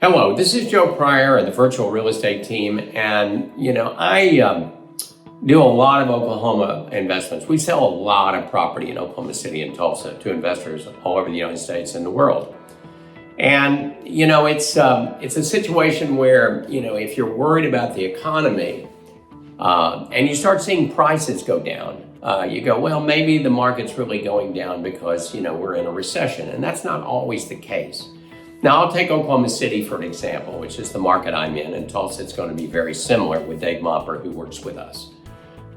Hello, this is Joe Pryor of the Virtual Real Estate Team, and I do a lot of Oklahoma investments. We sell a lot of property in Oklahoma City and Tulsa to investors all over the United States and the world. And it's a situation where if you're worried about the economy and you start seeing prices go down, you go, well, maybe the market's really going down because we're in a recession, and that's not always the case. Now, I'll take Oklahoma City for an example, which is the market I'm in, and Tulsa it's going to be very similar with Dave Mopper, who works with us.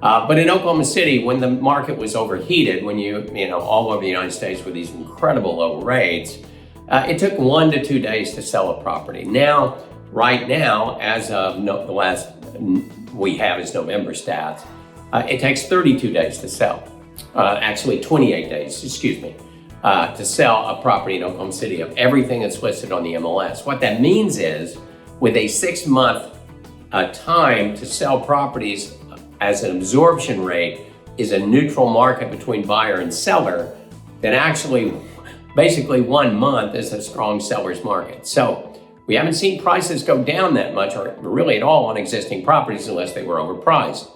But in Oklahoma City, when the market was overheated, when all over the United States with these incredible low rates, it took 1 to 2 days to sell a property. Now, right now, as of the last we have is November stats, it takes 32 days to sell. Actually, 28 days, to sell a property in Oklahoma City of everything that's listed on the MLS. What that means is, with a 6-month time to sell properties as an absorption rate is a neutral market between buyer and seller, then actually, basically 1 month is a strong seller's market. So we haven't seen prices go down that much, or really at all, on existing properties unless they were overpriced.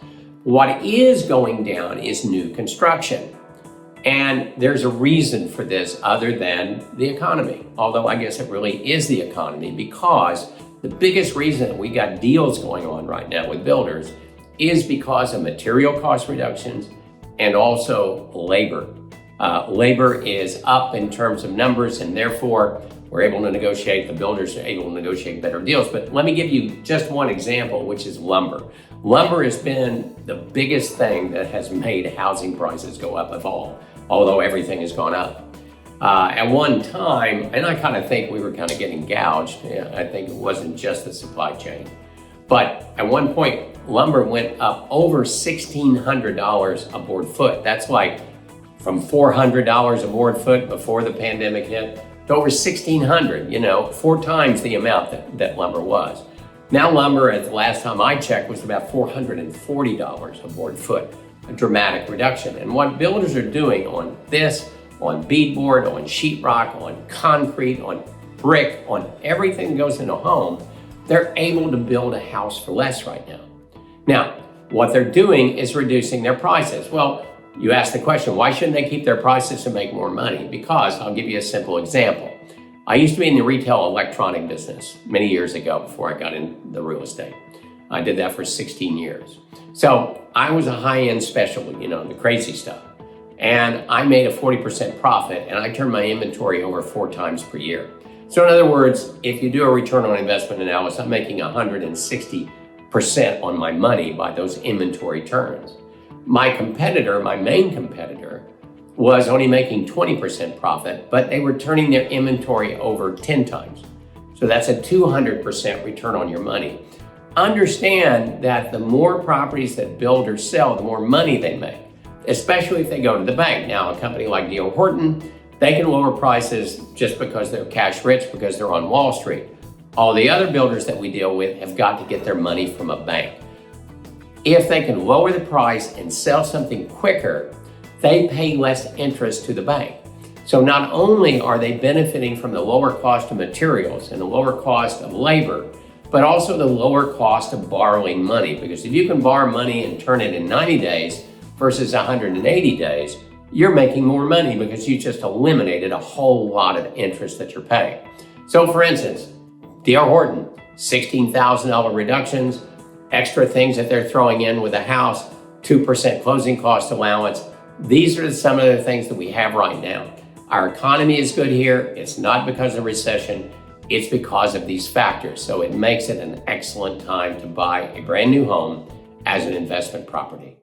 What is going down is new construction. And there's a reason for this other than the economy, although I guess it really is the economy, because the biggest reason that we got deals going on right now with builders is because of material cost reductions and also labor. Labor is up in terms of numbers, and therefore we're able to negotiate, the builders are able to negotiate better deals. But let me give you just one example, which is lumber. Lumber has been the biggest thing that has made housing prices go up of all, although everything has gone up. At one time, and I kind of think we were kind of getting gouged. I think it wasn't just the supply chain. But at one point, lumber went up over $1,600 a board foot. That's like from $400 a board foot before the pandemic hit to over $1,600, 4 times the amount that lumber was. Now lumber, at the last time I checked, was about $440 a board foot, a dramatic reduction. And what builders are doing on this, on beadboard, on sheetrock, on concrete, on brick, on everything that goes into a home, they're able to build a house for less right now. Now, what they're doing is reducing their prices. Well, you ask the question, why shouldn't they keep their prices to make more money? Because I'll give you a simple example. I used to be in the retail electronic business many years ago before I got into the real estate. I did that for 16 years. So I was a high-end specialty, the crazy stuff. And I made a 40% profit, and I turned my inventory over 4 times per year. So in other words, if you do a return on investment analysis, I'm making 160% on my money by those inventory turns. My competitor, my main competitor, was only making 20% profit, but they were turning their inventory over 10 times. So that's a 200% return on your money. Understand that the more properties that builders sell, the more money they make, especially if they go to the bank. Now, a company like D.R. Horton, they can lower prices just because they're cash rich, because they're on Wall Street. All the other builders that we deal with have got to get their money from a bank. If they can lower the price and sell something quicker, they pay less interest to the bank. So not only are they benefiting from the lower cost of materials and the lower cost of labor, but also the lower cost of borrowing money. Because if you can borrow money and turn it in 90 days versus 180 days, you're making more money because you just eliminated a whole lot of interest that you're paying. So for instance, D.R. Horton, $16,000 reductions, extra things that they're throwing in with a house, 2% closing cost allowance. These are some of the things that we have right now. Our economy is good here. It's not because of recession. It's because of these factors. So it makes it an excellent time to buy a brand new home as an investment property.